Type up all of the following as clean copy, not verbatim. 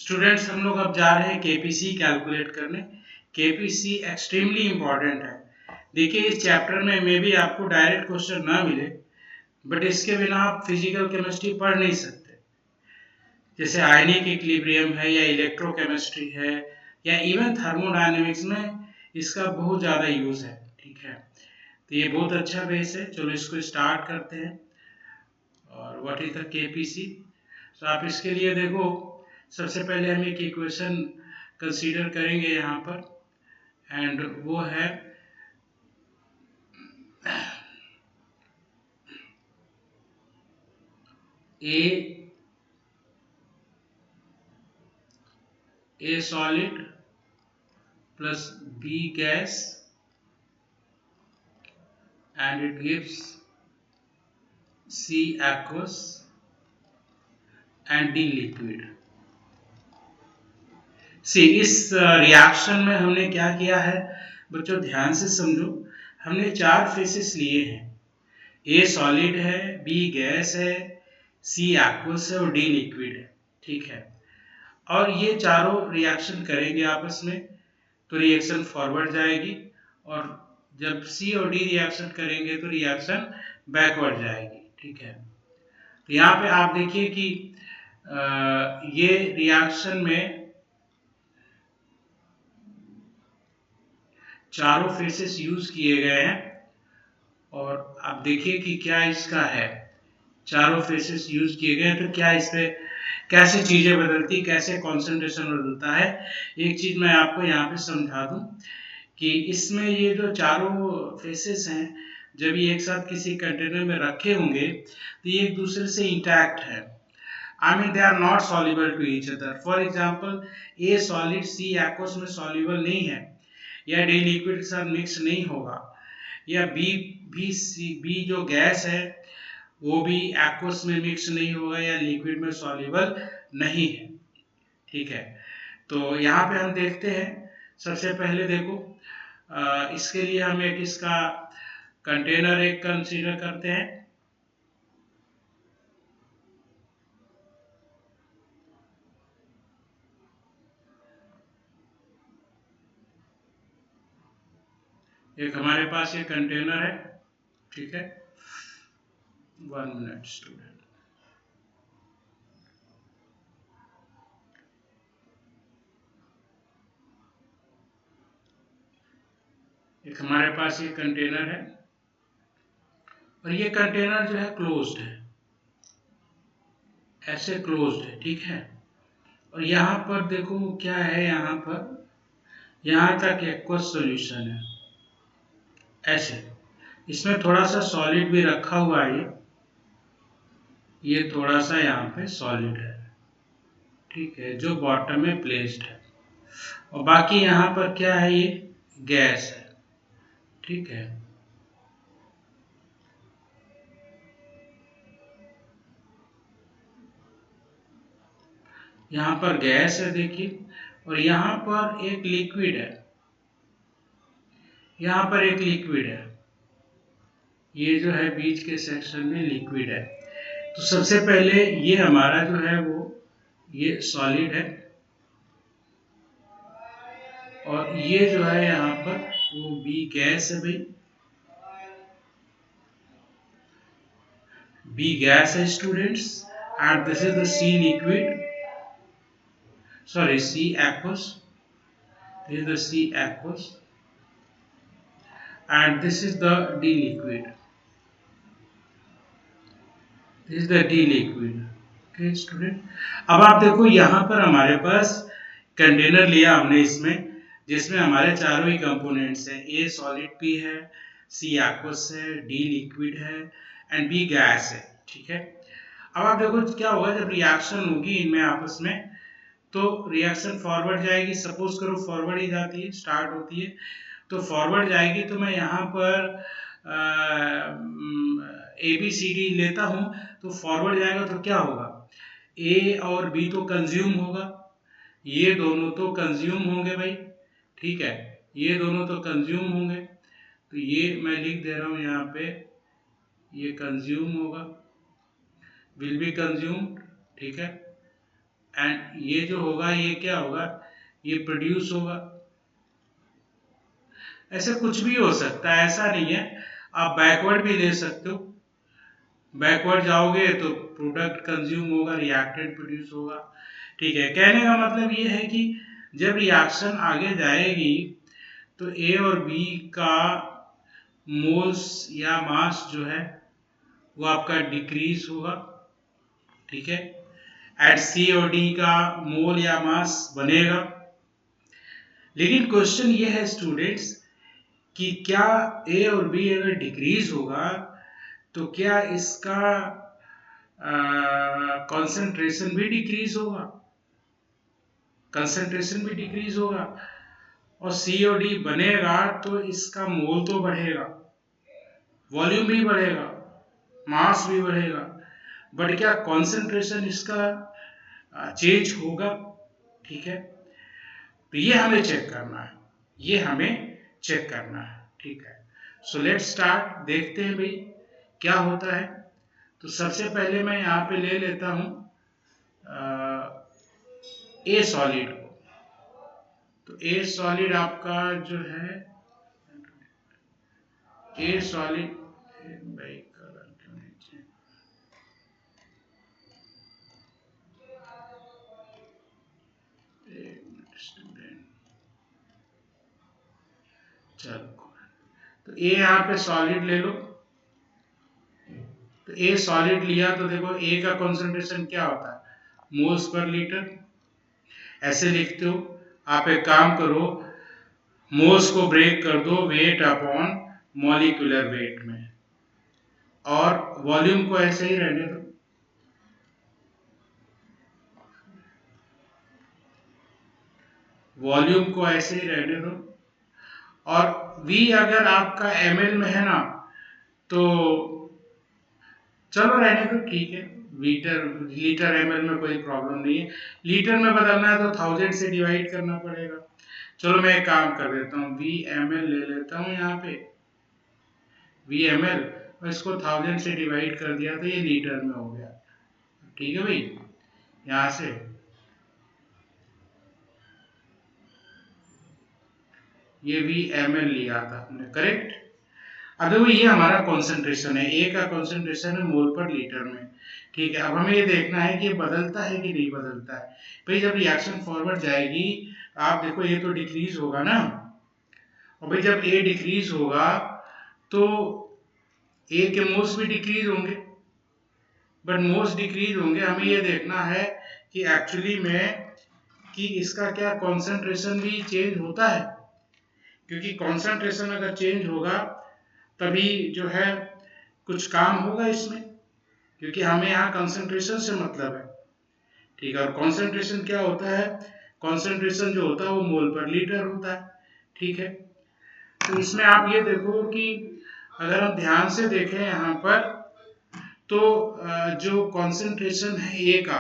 Students हम लोग अब जा रहे हैं केपीसी कैलकुलेट करने। केपीसी एक्सट्रीमली इम्पॉर्टेंट है। देखिए इस चैप्टर में मे भी आपको डायरेक्ट क्वेश्चन ना मिले, बट इसके बिना आप फिजिकल केमिस्ट्री पढ़ नहीं सकते। जैसे आयनिक इक्विलिब्रियम है या इलेक्ट्रोकेमिस्ट्री है या इवन थर्मोडायनेमिक्स में इसका बहुत ज़्यादा यूज़ है। ठीक है, तो ये बहुत अच्छा बेस है। चलो इसको स्टार्ट करते हैं। और व्हाट इज द केपीसी? तो आप इसके लिए देखो, सबसे पहले हम एक इक्वेशन कंसीडर करेंगे यहाँ पर, एंड वो है A solid plus B gas, and it gives C aqueous and D liquid। सी इस रिएक्शन में हमने क्या किया है बच्चों, ध्यान से समझो। हमने 4 फेसेस लिए हैं। ए सॉलिड है, बी गैस है, सी एक्वस है और डी लिक्विड है। ठीक है, और ये चारों रिएक्शन करेंगे आपस में, तो रिएक्शन फॉरवर्ड जाएगी, और जब सी और डी रिएक्शन करेंगे तो रिएक्शन बैकवर्ड जाएगी। ठीक है, तो यहाँ पे आप देखिए कि ये रिएक्शन में चारों फेसेस यूज किए गए हैं, और आप देखिए कि क्या इसका है, चारों फेसेस यूज किए गए हैं, तो क्या इसमें कैसे चीजें बदलती, कैसे कॉन्सेंट्रेशन बदलता है। एक चीज मैं आपको यहाँ पे समझा दूं कि इसमें ये जो चारों फेसेस हैं, जब ये एक साथ किसी कंटेनर में रखे होंगे तो ये एक दूसरे से इंटैक्ट है। I mean they are not soluble to each other. For example, A solid C aqueous में soluble नहीं है, या D liquid के साथ मिक्स नहीं होगा, या बी जो गैस है वो भी एक्वस में मिक्स नहीं होगा या लिक्विड में सॉल्युबल नहीं है। ठीक है, तो यहाँ पे हम देखते हैं। सबसे पहले देखो, इसके लिए हम एक इसका कंटेनर एक कंसीडर करते हैं। एक हमारे पास ये कंटेनर है। ठीक है, 1 मिनट स्टूडेंट। एक हमारे पास ये कंटेनर है, और ये कंटेनर जो है क्लोज्ड है, ऐसे क्लोज्ड है। ठीक है, और यहाँ पर देखो क्या है, यहाँ पर यहाँ तक एक्वस सॉल्यूशन है ऐसे। इसमें थोड़ा सा सॉलिड भी रखा हुआ है, ये थोड़ा सा यहाँ पे सॉलिड है। ठीक है, जो बॉटम में प्लेस्ड है, और बाकी यहाँ पर क्या है, ये गैस है। ठीक है, यहाँ पर गैस है देखिए, और यहाँ पर एक लिक्विड है, यहाँ पर एक लिक्विड है, ये जो है बीच के सेक्शन में लिक्विड है। तो सबसे पहले ये हमारा जो है वो ये सॉलिड है, और ये जो है यहाँ पर वो बी गैस है भाई, बी गैस है students, and this is the C liquid, sorry C aqueous, this is the C aqueous, and this is the D liquid, this is the D liquid। okay student, अब आप देखो यहाँ पर हमारे पास container लिया हमने इसमें, जिसमें हमारे चारों ही कंपोनेंट्स हैं। A सॉलिड भी है, C aqueous है, D लिक्विड है, एंड B गैस है। ठीक है, अब आप देखो क्या होगा जब रिएक्शन होगी इनमें आपस में, तो रिएक्शन फॉरवर्ड जाएगी। सपोज करो फॉरवर्ड ही जाती है, स्टार्ट होती है, तो फॉरवर्ड जाएगी। तो मैं यहाँ पर ए बी सी डी लेता हूँ, तो फॉरवर्ड जाएगा तो क्या होगा, ए और बी तो कंज्यूम होगा, ये दोनों तो कंज्यूम होंगे भाई। ठीक है, ये दोनों तो कंज्यूम होंगे, तो ये मैं लिख दे रहा हूँ यहाँ पे, ये कंज्यूम होगा, विल बी कंज्यूम्ड। ठीक है, एंड ये जो होगा ये क्या होगा, ये प्रोड्यूस होगा। ऐसे कुछ भी हो सकता है, ऐसा नहीं है। आप बैकवर्ड भी ले सकते हो, बैकवर्ड जाओगे तो प्रोडक्ट कंज्यूम होगा, रिएक्टेंट प्रोड्यूस होगा। ठीक है, कहने का मतलब ये है कि जब रिएक्शन आगे जाएगी तो ए और बी का मोल्स या मास जो है वो आपका डिक्रीज होगा। ठीक है, एट सी और डी का मोल या मास बनेगा। लेकिन क्वेश्चन ये है स्टूडेंट्स कि क्या ए और बी अगर डिक्रीज होगा तो क्या इसका कंसंट्रेशन भी डिक्रीज होगा, कंसंट्रेशन भी डिक्रीज होगा। और सी और डी बनेगा तो इसका मोल तो बढ़ेगा, वॉल्यूम भी बढ़ेगा, मास भी बढ़ेगा, बट क्या कंसंट्रेशन इसका चेंज होगा? ठीक है, तो ये हमें चेक करना है, ये हमें चेक करना है। ठीक है, सो लेट्स स्टार्ट, देखते हैं भाई क्या होता है। तो सबसे पहले मैं यहाँ पे ले लेता हूँ ए सॉलिड को। तो ए सॉलिड आपका जो है, ए सॉलिड भाई कलर क्यों नीचे, एक मिनट स्टूडेंट, चलो। तो ए यहाँ पे सॉलिड ले लो। तो ए सॉलिड लिया तो देखो ए का कॉन्सेंट्रेशन क्या होता है, मोल्स पर लीटर। ऐसे लिखते हो, आप एक काम करो, मोल्स को ब्रेक कर दो वेट अपॉन मॉलिक्यूलर वेट में, और वॉल्यूम को ऐसे ही रहने दो। वॉल्यूम को ऐसे ही रहने दो। और V अगर आपका ml में है ना तो चलो रहने दो, ठीक है। लीटर लीटर ml में कोई प्रॉब्लम नहीं है। लीटर में बदलना है तो 1000 से डिवाइड करना पड़ेगा। चलो मैं एक काम कर देता हूँ, VML ले लेता हूँ यहाँ पे, VML, और इसको 1000 से डिवाइड कर दिया तो ये लीटर में हो गया। ठीक है भाई, यहाँ से ये VML लिया था हमने, करेक्ट। अब देखो ये हमारा कॉन्सेंट्रेशन है, ए का कॉन्सेंट्रेशन है मोल पर लीटर में। ठीक है, अब हमें ये देखना है कि ये बदलता है कि नहीं बदलता है। भाई जब रिएक्शन फॉरवर्ड जाएगी, आप देखो ये तो डिक्रीज होगा ना, और भाई जब ए डिक्रीज होगा तो ए के मोल्स भी डिक्रीज होंगे। बट मोल्स डिक्रीज होंगे, हमें ये देखना है कि एक्चुअली में कि इसका क्या कॉन्सेंट्रेशन भी चेंज होता है, क्योंकि कॉन्सेंट्रेशन अगर चेंज होगा तभी जो है कुछ काम होगा इसमें, क्योंकि हमें यहाँ कंसंट्रेशन से मतलब है। ठीक है, और कंसंट्रेशन क्या होता है, कंसंट्रेशन जो होता है वो मोल पर लीटर होता है। ठीक है, तो इसमें आप ये देखो कि अगर हम ध्यान से देखें यहाँ पर तो जो कंसंट्रेशन है ए का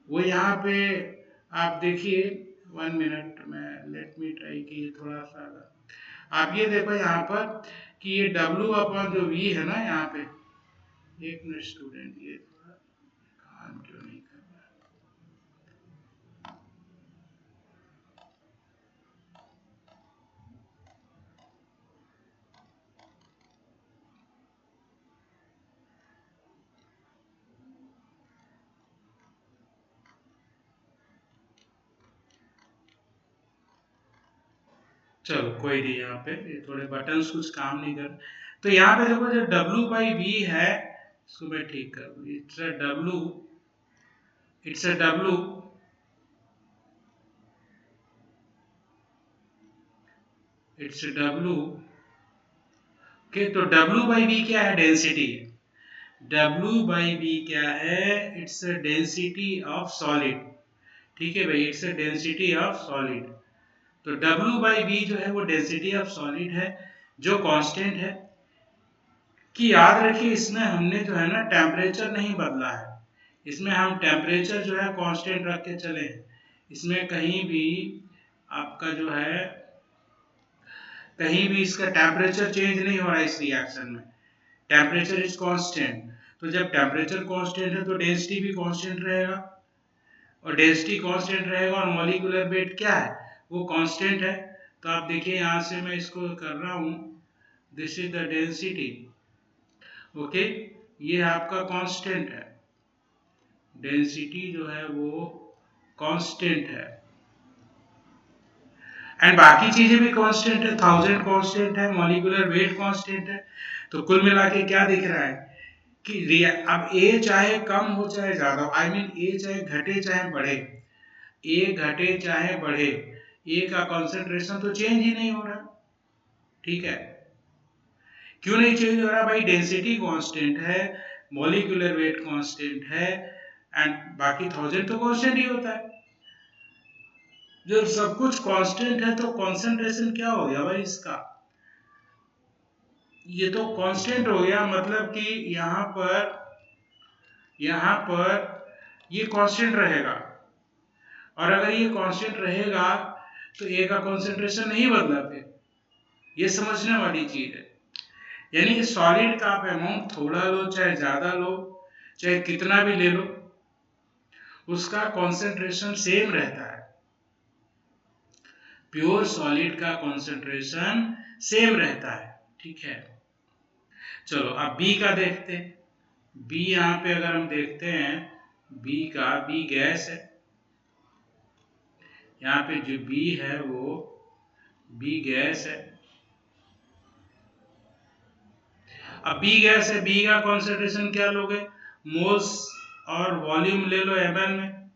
वो यहाँ पे आप देखिए, 1 मिनट में लेट मी ट्राई कि ये थोड़ा सा आप ये देखो यहाँ पर कि ये W अपॉन जो V है ना यहाँ पे, एक मिनट स्टूडेंट, ये थोड़ा काम क्यों नहीं कर रहा है। चलो कोई नहीं, यहाँ पे ये थोड़े बटन्स कुछ काम नहीं कर। तो यहाँ पे देखो जो W बाई V है, इसको मैं ठीक कर दूँ, it's a W, it's a W, it's a W। Okay, तो W बाई V क्या है, डेंसिटी। W बाई V क्या है, it's a density of solid. ठीक है भाई, it's a density of solid. तो W बाई V जो है वो डेंसिटी ऑफ सॉलिड है, जो कांस्टेंट है। कि याद रखिए इसमें हमने जो है ना टेम्परेचर नहीं बदला है, इसमें हम टेम्परेचर जो है कांस्टेंट रख के चले हैं। इसमें कहीं भी आपका जो है, कहीं भी इसका टेम्परेचर चेंज नहीं हो रहा है इस रिएक्शन में, टेम्परेचर इज कांस्टेंट। तो जब टेम्परेचर कांस्टेंट है तो डेंसिटी भी कांस्टेंट रहेगा। और डेंसिटी कांस्टेंट रहेगा और मॉलिक्यूलर वेट क्या है, वो कांस्टेंट है। तो आप देखिए यहाँ से मैं इसको कर रहा हूँ, this is the density, okay, ये आपका कांस्टेंट है, डेंसिटी जो है वो कांस्टेंट है, एंड बाकी चीजें भी कांस्टेंट है, 1000 कांस्टेंट है, मॉलिक्यूलर वेट कांस्टेंट है। तो कुल मिला के क्या दिख रहा है कि अब ए चाहे कम हो चाहे ज्यादा हो, आई मीन ए चाहे घटे चाहे बढ़े, ए घटे चाहे बढ़े, ए का कंसंट्रेशन तो चेंज ही नहीं हो रहा, ठीक है। क्यों नहीं चेंज हो रहा भाई, डेंसिटी कांस्टेंट है, मॉलिक्यूलर वेट कांस्टेंट है, एंड बाकी 1000 तो कांस्टेंट ही होता है। जब सब कुछ कांस्टेंट है तो कंसंट्रेशन क्या हो गया भाई इसका, ये तो कांस्टेंट हो गया, मतलब कि यहाँ पर ये कांस्टेंट रहेगा, और अगर ये कांस्टेंट रहेगा तो ए का कंसंट्रेशन नहीं बदला, फिर ये समझने वाली चीज है। यानी सॉलिड का आप अमाउंट थोड़ा लो चाहे ज्यादा लो, चाहे कितना भी ले लो, उसका कंसंट्रेशन सेम रहता है, प्योर सॉलिड का कंसंट्रेशन सेम रहता है, ठीक है। चलो अब बी का देखते हैं। बी यहाँ पे अगर हम देखते हैं, बी गैस है, यहाँ पे जो बी है वो बी गैस है। अब बी गैस है, बी का कॉन्सेंट्रेशन क्या लोगे, मोल्स और वॉल्यूम ले लो एमएल में,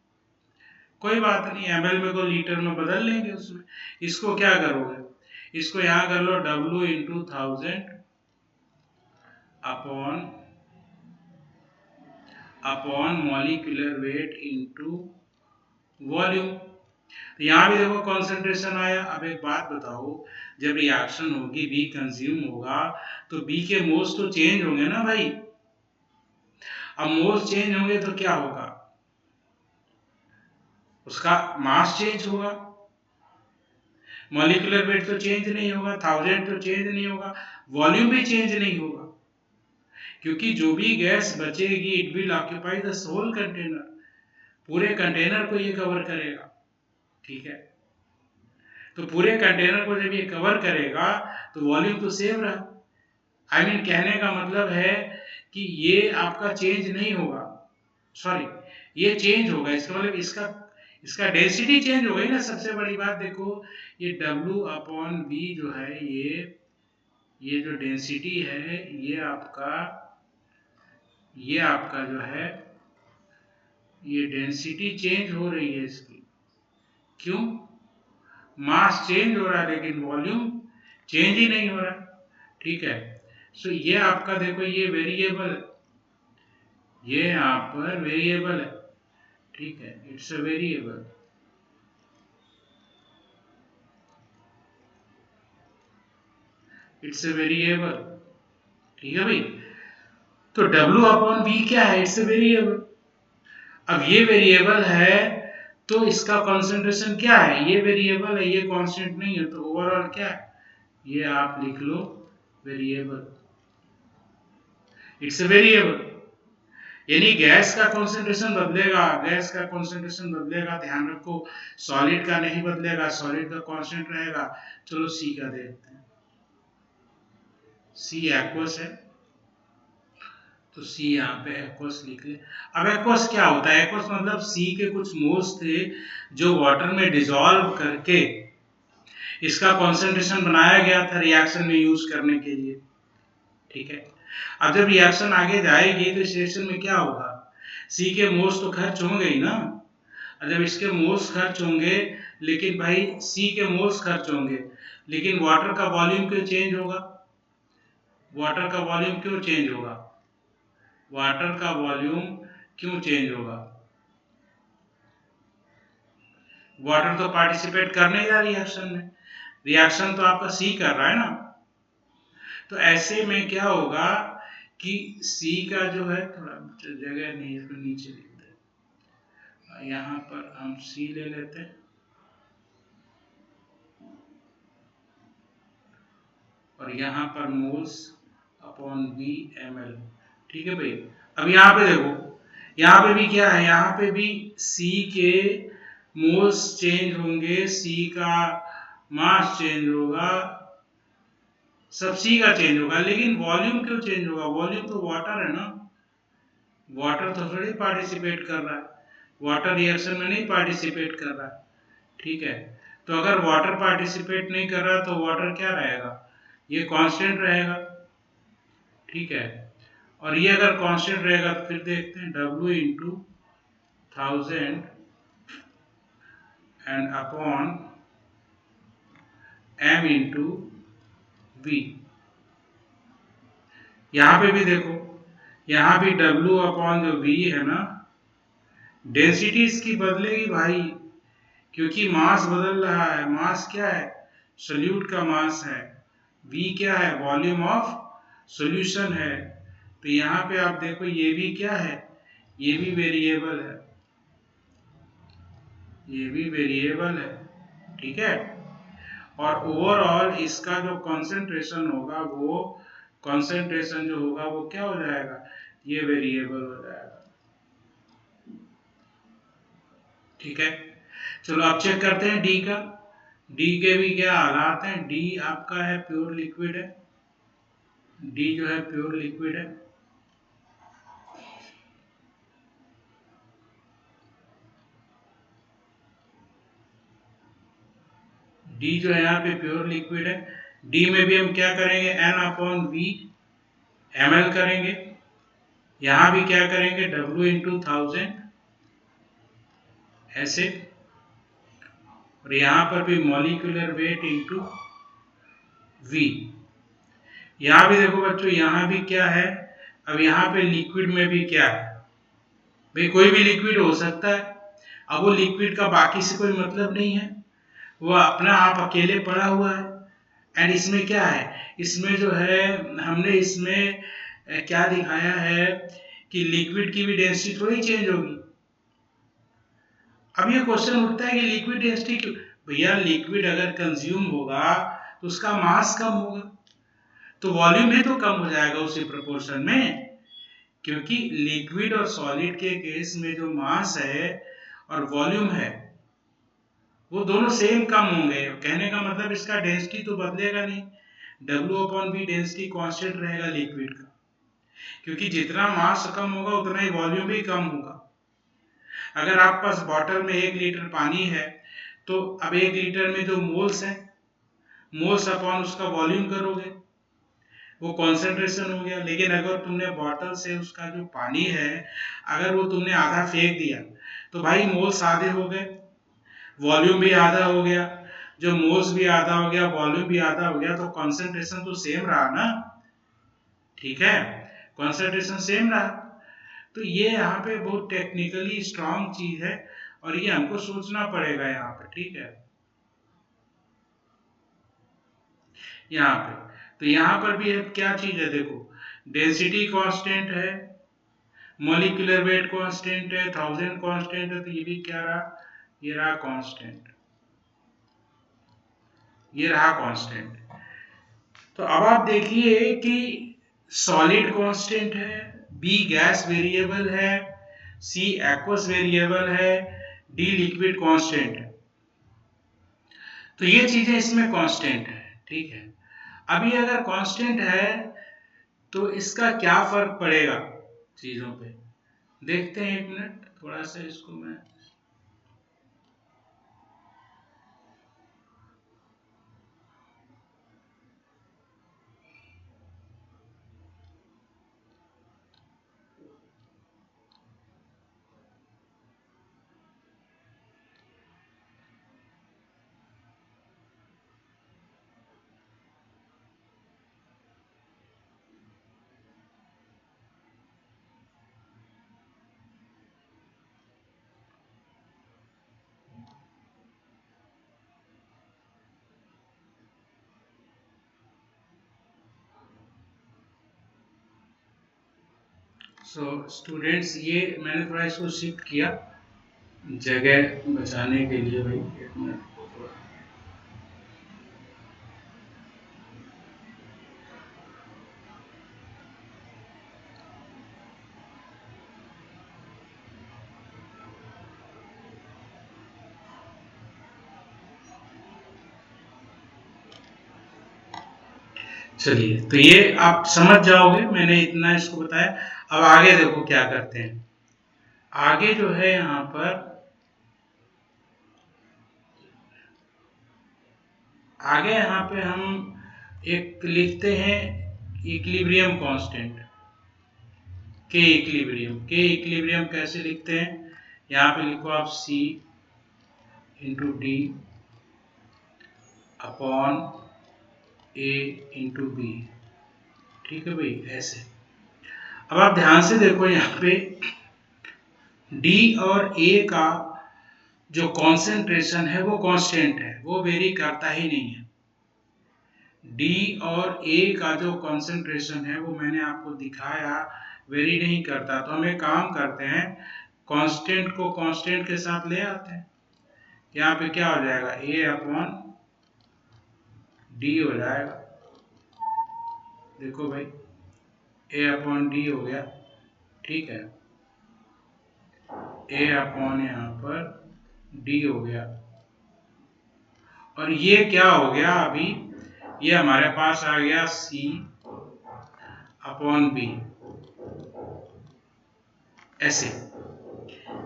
कोई बात नहीं, एमएल में को लीटर में बदल लेंगे उसमें। इसको क्या करोगे, इसको यहाँ कर लो W into 1000 upon molecular weight into volume. तो यहाँ भी देखो कॉन्सेंट्रेशन आया। अब एक बात बताओ, जब रिएक्शन होगी, बी कंज्यूम होगा, तो बी के मोल्स तो चेंज होंगे ना भाई। अब मोल्स चेंज होंगे तो क्या होगा, उसका मास चेंज होगा, मॉलिक्यूलर वेट तो चेंज नहीं होगा, 1000 तो चेंज नहीं होगा, वॉल्यूम भी चेंज नहीं होगा, क्योंकि जो भी गैस बचेगी it will occupy the whole container, पूरे कंटेनर को ये कवर करेगा, ठीक है। तो पूरे कंटेनर को जब ये कवर करेगा तो वॉल्यूम तो सेम रहा, आई मीन कहने का मतलब है कि ये आपका चेंज नहीं होगा, सॉरी ये चेंज होगा, इसका मतलब इसका डेंसिटी चेंज हो गई ना। सबसे बड़ी बात देखो, ये W अपॉन बी जो है, ये जो डेंसिटी है, ये आपका जो है, ये डेंसिटी चेंज हो रही है इसकी, क्यों, मास चेंज हो रहा है लेकिन वॉल्यूम चेंज ही नहीं हो रहा, ठीक है। सो ये आपका देखो, ये वेरिएबल, ये यहाँ पर वेरिएबल है, ठीक है, it's a variable, it's a variable, ठीक है भाई। तो W अपॉन बी क्या है, इट्स अ वेरिएबल। अब ये वेरिएबल है तो इसका कंसंट्रेशन क्या है, ये वेरिएबल है, ये कांस्टेंट नहीं है, तो ओवरऑल क्या है, ये आप लिख लो वेरिएबल, इट्स अ वेरिएबल। यानी गैस का कंसंट्रेशन बदलेगा, गैस का कंसंट्रेशन बदलेगा, ध्यान रखो, सॉलिड का नहीं बदलेगा, सॉलिड का कांस्टेंट रहेगा। चलो सी का देखते हैं, सी एक्वस है, तो सी यहाँ पे एक्वस लिख ले। अब एक्वस क्या होता है, एक्वस मतलब सी के कुछ मोल्स थे जो वाटर में डिसॉल्व करके इसका कॉन्सेंट्रेशन बनाया गया था रिएक्शन में यूज करने के लिए, ठीक है। अब जब रिएक्शन आगे जाएगी तो इस रिएक्शन में क्या होगा, सी के मोल्स तो खर्च होंगे ही ना, जब इसके मोल्स खर्च होंगे, लेकिन भाई सी के मोल्स खर्च होंगे, लेकिन वाटर का वॉल्यूम क्यों चेंज होगा, वाटर का वॉल्यूम क्यों चेंज होगा, वाटर का वॉल्यूम क्यों चेंज होगा, वाटर तो पार्टिसिपेट कर नहीं रहा रिएक्शन में, रिएक्शन तो आपका सी कर रहा है ना। तो ऐसे में क्या होगा कि सी का जो है, थोड़ा जगह नहीं है तो नीचे लिखते हैं, यहाँ पर हम सी ले लेते हैं, और यहाँ पर moles upon B M L, ठीक है भाई। अब यहाँ पे देखो, यहाँ पे भी क्या है, यहाँ पे भी सी के मोल्स चेंज होंगे, सी का मास चेंज होगा, सब सी का चेंज होगा, लेकिन वॉल्यूम क्यों चेंज होगा? वॉल्यूम तो वाटर है ना, वाटर तो थोड़ी पार्टिसिपेट कर रहा है, वाटर रिएक्शन में नहीं पार्टिसिपेट कर रहा है, ठीक है। तो अगर वाटर पार्टिसिपेट नहीं कर रहा तो वाटर क्या रहेगा, ये कांस्टेंट रहेगा, ठीक है। और ये अगर कांस्टेंट रहेगा तो फिर देखते हैं W into 1000 and upon M into V। यहाँ पे भी देखो, यहाँ भी W अपॉन जो V है ना, डेंसिटी इसकी बदलेगी भाई, क्योंकि मास बदल रहा है। मास क्या है, सोल्यूट का मास है, V क्या है, वॉल्यूम ऑफ सॉल्यूशन है। तो यहाँ पे आप देखो ये भी क्या है, ये भी वेरिएबल है, ये भी वेरिएबल है, ठीक है। और ओवरऑल इसका जो कंसंट्रेशन होगा, वो कंसंट्रेशन जो होगा वो क्या हो जाएगा, ये वेरिएबल हो जाएगा, ठीक है। चलो अब चेक करते हैं डी का। डी के भी क्या हालात हैं, डी आपका है प्योर लिक्विड है, डी जो है प्योर लिक्विड है, डी जो है यहाँ पे प्योर लिक्विड है। डी में भी हम क्या करेंगे, n upon V M L करेंगे, यहाँ भी क्या करेंगे, डब्ल्यू इंटू 1000 ऐसे, और यहाँ पर भी मॉलिक्यूलर वेट इंटू वी। यहाँ भी देखो बच्चों, यहाँ भी क्या है, अब यहाँ पे लिक्विड में भी क्या है भाई, कोई भी लिक्विड हो सकता है। अब वो लिक्विड का बाकी से कोई मतलब नहीं है, वो अपना आप अकेले पड़ा हुआ है। एंड इसमें क्या है, इसमें जो है हमने इसमें क्या दिखाया है कि लिक्विड की भी डेंसिटी थोड़ी चेंज होगी। अब ये क्वेश्चन उठता है कि लिक्विड डेंसिटी क्यों, भैया लिक्विड अगर कंज्यूम होगा तो उसका मास कम होगा, तो वॉल्यूम भी तो कम हो जाएगा उसी प्रोपोर्शन में, क्योंकि लिक्विड और सॉलिड के केस में जो मास है और वॉल्यूम है वो दोनों सेम कम होंगे। कहने का मतलब इसका डेंसिटी तो बदलेगा नहीं, W upon V density constant रहेगा लिक्विड का, क्योंकि जितना मास कम होगा उतना ही वॉल्यूम भी कम होगा। अगर आप पास बॉटल में 1 लीटर पानी है, तो अब 1 लीटर में जो मोल्स है, मोल्स अपॉन उसका वॉल्यूम करोगे, वो कॉन्सेंट्रेशन हो गया। लेकिन अगर तुमने बॉटल से उसका जो पानी है, अगर वो तुमने आधा फेंक दिया, तो भाई मोल्स आधे हो गए, वॉल्यूम भी आधा हो गया। जो मोल्स भी आधा हो गया, वॉल्यूम भी आधा हो गया, तो कॉन्सेंट्रेशन तो सेम रहा ना, ठीक है, कॉन्सेंट्रेशन सेम रहा। तो ये यहाँ पे बहुत टेक्निकली स्ट्रांग चीज है, और ये हमको सोचना पड़ेगा यहाँ पे, ठीक है। यहाँ पे तो यहाँ पर भी क्या चीज है, देखो डेंसिटी कांस्टेंट है, मॉलिक्यूलर वेट कांस्टेंट है, 1000 कांस्टेंट है, तो ये भी क्या रहा, ये रहा कांस्टेंट, ये रहा कांस्टेंट। तो अब आप देखिए कि सॉलिड कांस्टेंट है, बी गैस वेरिएबल है, सी एक्वस वेरिएबल है, डी लिक्विड कांस्टेंट है। तो ये चीजें इसमें कांस्टेंट है, ठीक है। अभी अगर कांस्टेंट है तो इसका क्या फर्क पड़ेगा चीजों पे, देखते हैं, 1 मिनट थोड़ा सा इसको मैं, सो स्टूडेंट्स ये मैंने थोड़ा इसको शिफ्ट किया जगह बचाने के लिए भाई, 1 मिनट। चलिए, तो ये आप समझ जाओगे, मैंने इतना इसको बताया। अब आगे देखो क्या करते हैं। आगे जो है यहाँ पर आगे यहाँ पे हम एक लिखते हैं इक्विलिब्रियम कांस्टेंट, के इक्विलिब्रियम कैसे लिखते हैं, यहाँ पे लिखो आप C into D upon A into B. ठीक है भाई, ऐसे। अब आप ध्यान से देखो यहाँ पे D और A का जो कॉन्सेंट्रेशन है वो कांस्टेंट है, वो वेरी करता ही नहीं है। D और A का जो कॉन्सेंट्रेशन है वो मैंने आपको दिखाया, वेरी नहीं करता। तो हम एक काम करते हैं, कांस्टेंट को कांस्टेंट के साथ ले आते हैं। यहाँ पे क्या हो जाएगा, A अपॉन डी हो जाएगा। देखो भाई, A अपॉन डी हो गया, ठीक है। A अपॉन यहाँ पर डी हो गया, और ये क्या हो गया, अभी ये हमारे पास आ गया C अपॉन बी, ऐसे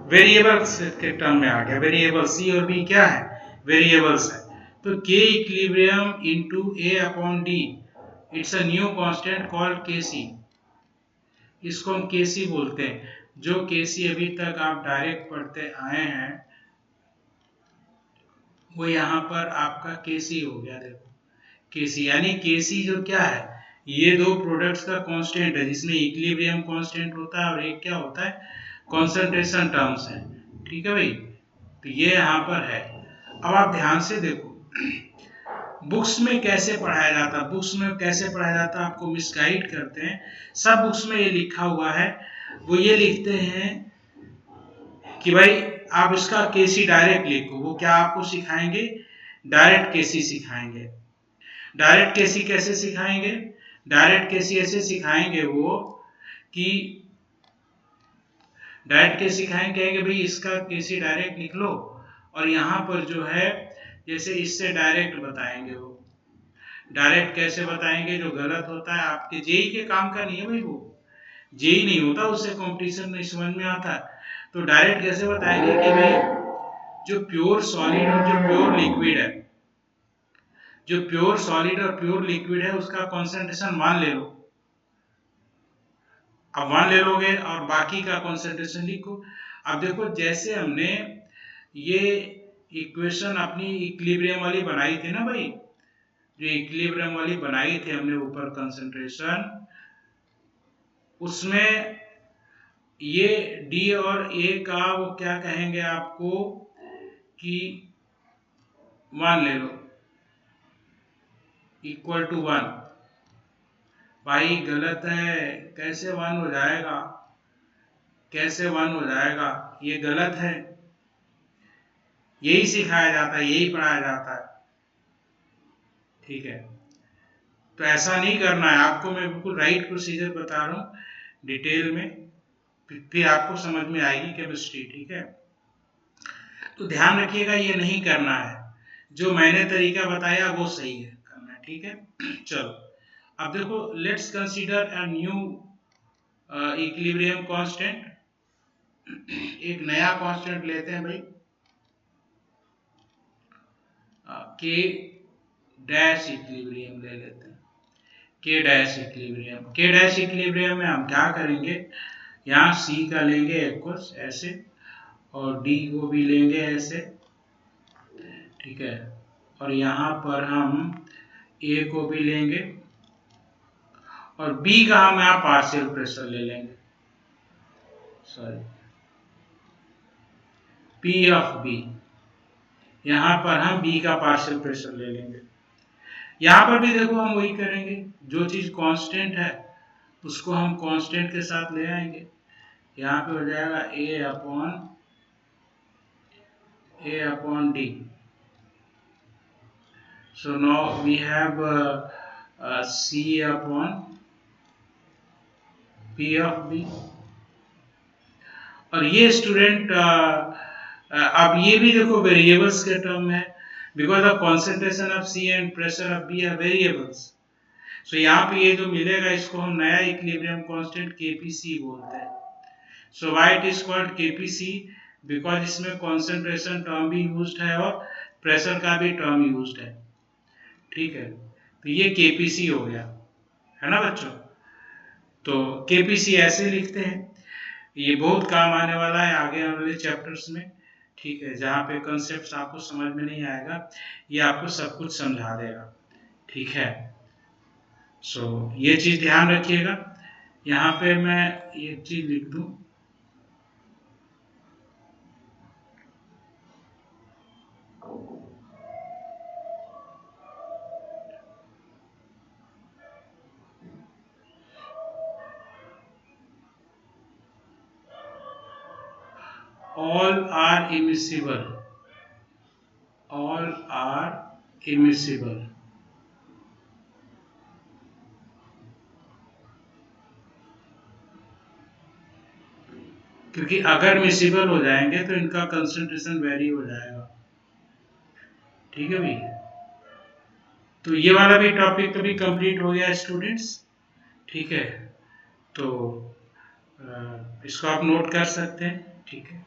वेरिएबल्स के टर्म में आ गया। वेरिएबल C और B क्या है, वेरिएबल्स है। तो K equilibrium into A upon D, it's a new constant called Kc। इसको हम Kc बोलते हैं। जो Kc अभी तक आप डायरेक्ट पढ़ते आए हैं वो यहाँ पर आपका Kc हो गया। देखो Kc यानी Kc जो क्या है, ये दो प्रोडक्ट्स का कांस्टेंट है, जिसमें इक्विलिब्रियम कांस्टेंट होता है और एक क्या होता है, कंसंट्रेशन टर्म्स है। ठीक है भाई, तो ये यहाँ पर है। अब आप ध्यान से देखो बुक्स में कैसे पढ़ाया जाता है, बुक्स में कैसे पढ़ाया जाता है, आपको मिसगाइड करते हैं। सब बुक्स में ये लिखा हुआ है, वो ये लिखते हैं कि भाई आप इसका केसी डायरेक्ट लिखो। वो क्या आपको सिखाएंगे, डायरेक्ट केसी सिखाएंगे। डायरेक्ट केसी कैसे सिखाएंगे, डायरेक्ट केसी ऐसे सिखाएंगे वो कि डायरेक्ट केसी सिखाएंगे, कहेंगे भाई इसका केसी डायरेक्ट लिख लो, और यहाँ पर जो है जैसे इससे डायरेक्ट बताएंगे। वो डायरेक्ट कैसे बताएंगे, जो गलत होता है आपके जेई के काम का नहीं है भाई, वो जेई नहीं होता, उससे कंपटीशन नहीं समझ में आता। तो डायरेक्ट कैसे बताएंगे कि भाई जो प्योर सॉलिड और जो प्योर लिक्विड है, जो प्योर सॉलिड और प्योर लिक्विड है उसका कॉन्सेंट्रेशन 1 ले लो। अब 1 ले लोगे और बाकी का कॉन्सेंट्रेशन लिखो। अब देखो जैसे हमने ये इक्वेशन अपनी इक्विलिब्रियम वाली बनाई थी ना भाई, जो इक्विलिब्रियम वाली बनाई थी हमने ऊपर कंसंट्रेशन, उसमें ये डी और ए का वो क्या कहेंगे आपको कि 1 ले लो इक्वल टू 1। भाई गलत है, कैसे 1 हो जाएगा, कैसे 1 हो जाएगा, ये गलत है। यही सिखाया जाता है, यही पढ़ाया जाता है। ठीक है, तो ऐसा नहीं करना है आपको, मैं बिल्कुल राइट प्रोसीजर बता रहा हूँ डिटेल में, फिर आपको समझ में आएगी केमिस्ट्री। ठीक है, तो ध्यान रखिएगा ये नहीं करना है, जो मैंने तरीका बताया वो सही है करना। ठीक है, चलो अब देखो, let's consider a new equilibrium constant. एक नया कांस्टेंट लेते हैं भाई, के डैश इक्विलिब्रियम ले लेते हैं। के डैश इक्विलिब्रियम, के डैश इक्विलिब्रियम में हम क्या करेंगे, यहाँ सी का लेंगे एक्वस ऐसे, और डी को भी लेंगे ऐसे। ठीक है, और यहाँ पर हम ए को भी लेंगे, और बी का हम यहाँ पार्शियल प्रेशर ले लेंगे, सॉरी पी ऑफ बी। यहाँ पर हम बी का पार्शियल प्रेशर ले लेंगे। यहाँ पर भी देखो हम वही करेंगे, जो चीज कांस्टेंट है उसको हम कांस्टेंट के साथ ले आएंगे। यहाँ पे हो जाएगा A upon D. So now we have C upon P of B. और ये स्टूडेंट अब ये भी देखो वेरिएबल्स के टर्म में, because of concentration of C and pressure of B are variables. So यहाँ पे ये जो मिलेगा इसको हम नया इक्विलिब्रियम कांस्टेंट केपीसी बोलते हैं। So why it is called KPC, because इसमें कॉन्सेंट्रेशन टर्म भी यूज्ड है और प्रेशर का भी टर्म यूज्ड है। ठीक है, तो ये केपीसी हो गया, है ना बच्चों। तो केपीसी ऐसे लिखते हैं, ये बहुत काम आने वाला है आगे आने वाले चैप्टर्स में। ठीक है, जहाँ पे कंसेप्ट आपको समझ में नहीं आएगा ये आपको सब कुछ समझा देगा। ठीक है, सो ये चीज ध्यान रखिएगा। यहाँ पे मैं ये चीज लिख दूं, all are immiscible, all are immiscible। क्योंकि अगर मिसिबल हो जाएंगे तो इनका कंसंट्रेशन वेरी हो जाएगा। ठीक है भाई, तो ये वाला भी टॉपिक कभी कंप्लीट हो गया स्टूडेंट्स। ठीक है, तो इसको आप नोट कर सकते हैं। ठीक है।